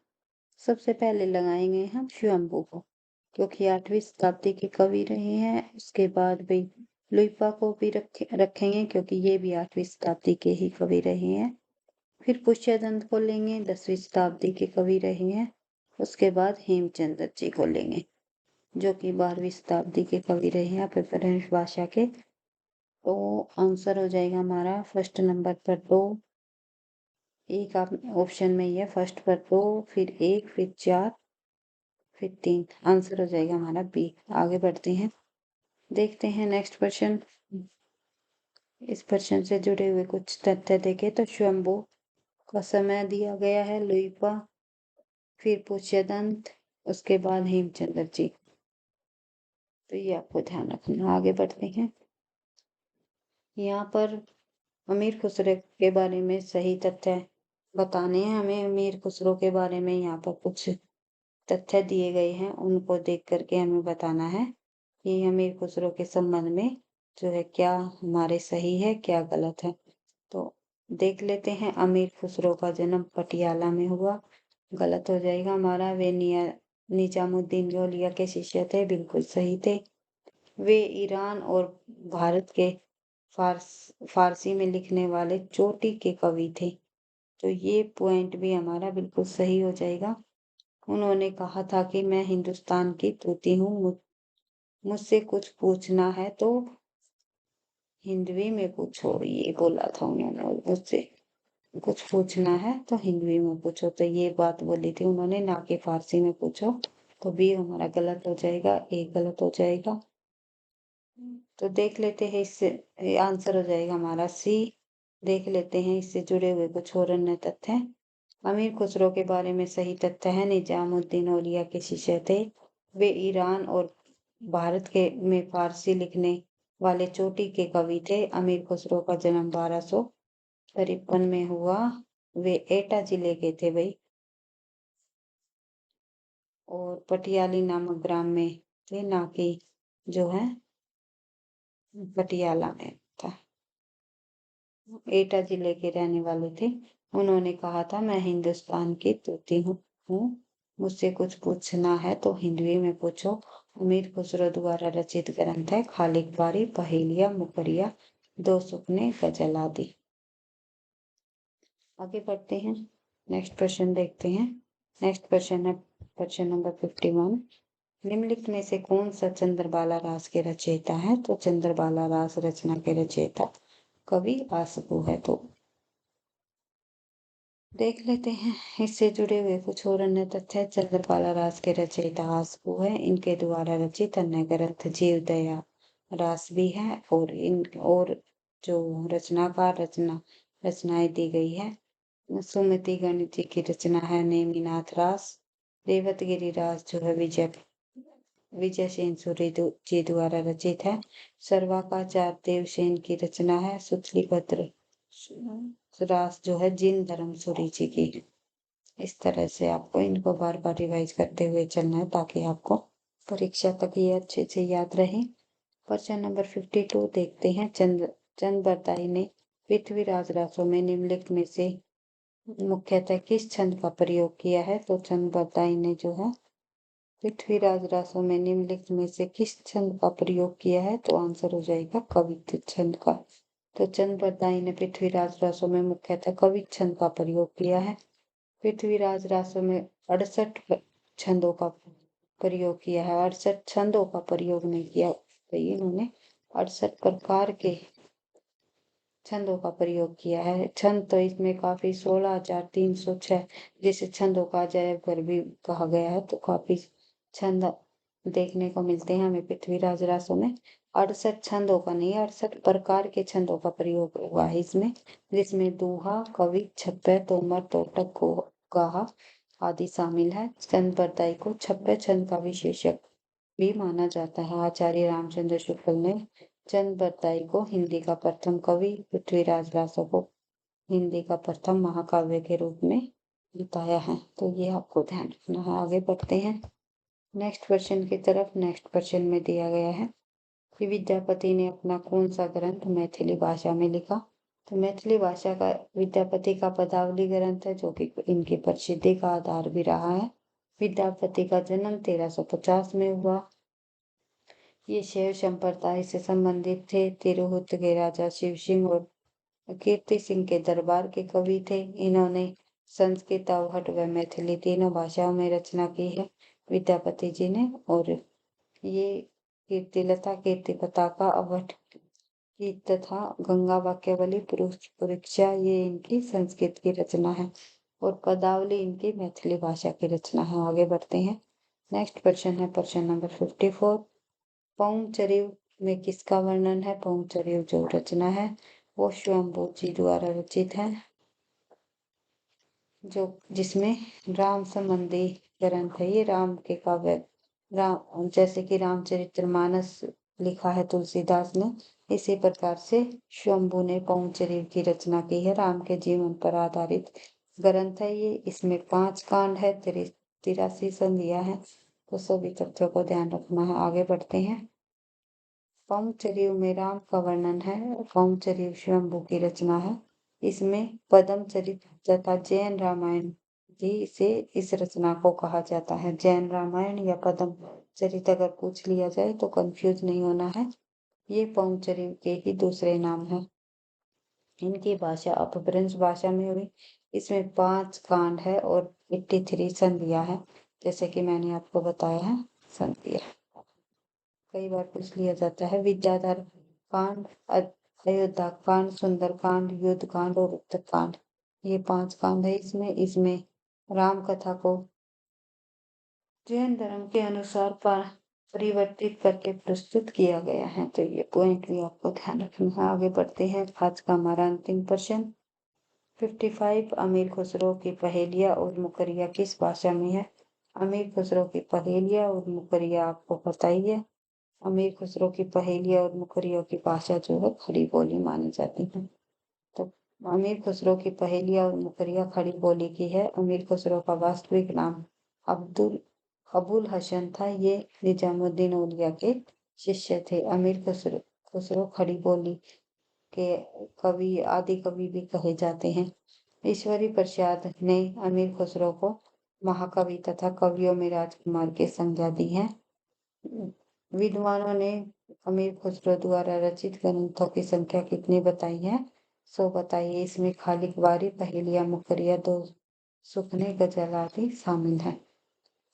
सबसे पहले लगाएंगे हम स्वयंभू को, क्योंकि 8वीं शताब्दी के कवि रहे हैं। उसके बाद भाई लुइपा को भी रखेंगे, क्योंकि ये भी 8वीं शताब्दी के ही कवि रहे हैं। फिर पुष्यदंत को लेंगे, 10वीं शताब्दी के कवि रहे हैं। उसके बाद हेमचंद्र जी को लेंगे, जो कि 12वीं शताब्दी के कवि रहे हैं अपभ्रंश भाषा के। तो आंसर हो जाएगा हमारा फर्स्ट नंबर पर 2, एक आप ऑप्शन में ही है, फर्स्ट पर 2, फिर 1, फिर 4, फिर 3। आंसर हो जाएगा हमारा बी। आगे बढ़ते हैं, देखते हैं नेक्स्ट प्रश्न। इस प्रश्न से जुड़े हुए कुछ तथ्य देखें तो स्वयंभू का समय दिया गया है लुइपा, फिर पुष्यदंत, उसके बाद हेमचंद्र जी। तो ये आपको ध्यान रखना। आगे बढ़ते हैं, यहाँ पर अमीर खुसरो के बारे में सही तथ्य बताने हैं हमें। अमीर खुसरो के बारे में यहाँ पर कुछ तथ्य दिए गए हैं, उनको देख करके हमें बताना है कि अमीर खुसरो के संबंध में जो है क्या हमारे सही है क्या गलत है। तो देख लेते हैं। अमीर खुसरो का जन्म पटियाला में हुआ, गलत हो जाएगा हमारा। वे निजामुद्दीन औलिया के शिष्य थे, बिल्कुल सही थे। वे ईरान और भारत के फारसी में लिखने वाले चोटी के कवि थे, तो ये पॉइंट भी हमारा बिल्कुल सही हो जाएगा। उन्होंने कहा था कि मैं हिंदुस्तान की तूती हूँ, मुझसे कुछ पूछना है तो हिंदवी में पूछो, ये बोला था उन्होंने। मुझसे कुछ पूछना है तो हिंदवी में पूछो, तो ये बात बोली थी उन्होंने, ना कि फारसी में पूछो। तो बी हमारा गलत हो जाएगा, ए गलत हो जाएगा। तो देख लेते हैं, इससे आंसर हो जाएगा हमारा सी। देख लेते हैं इससे जुड़े हुए कुछ और अन्य तथ्य। अमीर खुसरो के बारे में सही तथ्य है, निजामुद्दीन औलिया के शिष्य थे। वे ईरान और भारत के में फारसी लिखने वाले चोटी के कवि थे। अमीर खुसरो का जन्म 1253 में हुआ। वे एटा जिले के थे भाई, और पटियाली नामक ग्राम में थे, ना कि जो है पटियाला में था। एटा जिले के रहने वाले थे। उन्होंने कहा था मैं हिंदुस्तान की तूती हूँ, मुझसे कुछ पूछना है तो हिंदवी में पूछो। अमीर खुसरो द्वारा रचित ग्रंथ है खालिक बारी, पहेलिया, मुकरिया, दो सुपने, गजल आदि। आगे बढ़ते हैं, नेक्स्ट प्रश्न देखते हैं। नेक्स्ट प्रश्न है प्रश्न नंबर 51। निम्नलिखित में से कौन सा चंद्रबाला रास के रचयिता है? तो चंद्रबाला रास रचना के रचयिता कवि आसफू है। तो देख लेते हैं इससे जुड़े हुए कुछ और अन्य तथ्य। चंद्रपाला रास के रचयिता आसफू है, इनके द्वारा रचित अन्य ग्रंथ जीवदया रास भी है, और जो रचनाएं दी गई है। सुमति गणित जी की रचना है नेमिनाथ रास। रेवतगिरी रास जो है विजय सेन सूरी जी द्वारा रचित है। सर्वाकाचार्य देवसेन की रचना है। सुतलीभद्र रास जो है जिन धर्म सूरी जी की। इस तरह से आपको इनको बार बार रिवाइज करते हुए चलना है, ताकि आपको परीक्षा तक ये अच्छे से याद रहे। प्रश्न नंबर 52 देखते हैं। चंद बरदाई ने पृथ्वीराज रासों में निम्नलिखित में से मुख्यतः किस छंद का प्रयोग किया है? तो चंद बरदाई ने जो है पृथ्वीराज रासों में निम्नलिखित में से किस छंद का प्रयोग किया है? तो आंसर हो जाएगा कवित्व छंद का। तो चंद बरदाई ने पृथ्वीराज रासों में मुख्यतः कवित्व छंद का प्रयोग किया है। पृथ्वीराज रासों में 68 छंदों का प्रयोग किया है, 68 छंदों का प्रयोग नहीं किया, तो इन्होंने 68 प्रकार के छंदों का प्रयोग किया है। छंद तो इसमें काफी 16,306 जिसे छंदों का अजायब घर भी कहा गया है, तो काफी छंद देखने को मिलते हैं हमें पृथ्वीराज रासों में। 68 छंदों का नहीं, 68 प्रकार के छंदों का प्रयोग हुआ है इसमें, जिसमें दोहा, कवि, छप्पे, तोमर, तोटक, गाहा आदि शामिल है। चंद बरदाई को छप्पे छंद का विशेषक भी माना जाता है। आचार्य रामचंद्र शुक्ल ने चंद बरदाई को हिंदी का प्रथम कवि, पृथ्वीराज रासो को हिंदी का प्रथम महाकाव्य के रूप में बताया है। तो ये आपको ध्यान रखना है। आगे बढ़ते हैं नेक्स्ट क्वेश्चन की तरफ। नेक्स्ट क्वेश्चन में दिया गया है कि विद्यापति ने अपना कौन सा ग्रंथ मैथिली भाषा में लिखा। तो मैथिली भाषा का विद्यापति का पदावली ग्रंथ है, जो कि इनकी प्रसिद्धि का आधार भी रहा है। विद्यापति का जन्म 1350 में हुआ। ये शैव संप्रदाय से संबंधित थे। तिरहुत के राजा शिव सिंह और कीर्ति सिंह के दरबार के कवि थे। इन्होंने संस्कृत, अवहट व मैथिली तीनों भाषाओं में रचना की है विद्यापति जी ने। और ये कीर्तिलता, कीर्ति पताका, अवहट की तथा गंगा वाक्यावली, परीक्षा ये इनकी संस्कृत की रचना है और पदावली इनकी मैथिली भाषा की रचना है। आगे बढ़ते हैं नेक्स्ट क्वेश्चन है प्रश्न नंबर 54। पौंचरीव में किसका वर्णन है। पौंचरीव जो रचना है वो स्वयंभू जी द्वारा रचित है, जो जिसमें राम संबंधी ग्रंथ है। ये राम के काव्य, राम जैसे कि रामचरितमानस लिखा है तुलसीदास ने, इसी प्रकार से स्वयंभू ने पौंचरीव की रचना की है। राम के जीवन पर आधारित ग्रंथ है ये। इसमें 5 कांड है, 83 संधियां हैं। तो सभी तथ्यों को ध्यान रखना है। आगे बढ़ते हैं। पौंचरीव में राम का वर्णन है। पौंचरीव स्वयंभू की रचना है। इसमें पद्म चरित तथा जैन रामायण भी से इस रचना को कहा जाता है। जैन रामायण या पद्म चरित अगर पूछ लिया जाए तो कंफ्यूज नहीं होना है। ये पौंचरीव के ही दूसरे नाम है। इनकी भाषा अपभ्रंश भाषा में हुई। इसमें 5 कांड है और 83 संधियां है, जैसे कि मैंने आपको बताया है संधियां। कई बार पूछ लिया जाता है। विद्याधर कांड, अयोध्या कांड, सुंदर कांड, युद्ध कांड और उत्तर कांड, ये 5 कांड है। इसमें राम कथा को जैन धर्म के अनुसार परिवर्तित करके प्रस्तुत किया गया है। तो ये पॉइंट भी आपको ध्यान रखना है। आगे बढ़ते हैं। आज का हमारा अंतिम प्रश्न 55। अमीर खुसरो की पहेलियां और मुकरिया किस भाषा में है। अमीर खुसरो की पहेलियां और मुकरिया आपको पता ही है। अमीर खुसरो की पहेलियां और मुकरियों की भाषा जो है खड़ी बोली मानी जाती है। तो अमीर खुसरो की पहेलियां और मुकरिया खड़ी बोली की है। अमीर खुसरो का वास्तविक नाम अबुल हसन था। ये निजामुद्दीन औलिया के शिष्य थे। अमीर खुसरो खड़ी बोली के कवि, आदि कवि भी कहे जाते हैं। ईश्वरी प्रसाद ने अमीर खुसरो को महाकवि तथा कवियों में राजकुमार की संज्ञा दी है। विद्वानों ने अमीर खुसरो द्वारा रचित ग्रंथों की संख्या कितनी बताई है। 100 बताइए। इसमें खालिक वारी, पहेलियां, मुकरिया, 2 सुखने, गजल आदि शामिल है।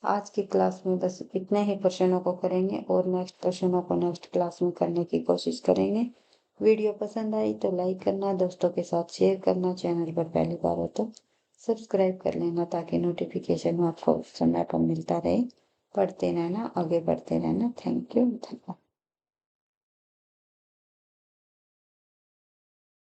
आज की क्लास में बस इतने ही प्रश्नों को करेंगे और नेक्स्ट प्रश्नों को नेक्स्ट क्लास में करने की कोशिश करेंगे। वीडियो पसंद आई तो लाइक करना, दोस्तों के साथ शेयर करना, चैनल पर पहली बार हो तो सब्सक्राइब कर लेना, ताकि नोटिफिकेशन आपको समय पर मिलता रहे। पढ़ते रहना, आगे बढ़ते रहना। Thank you. धन्यवाद।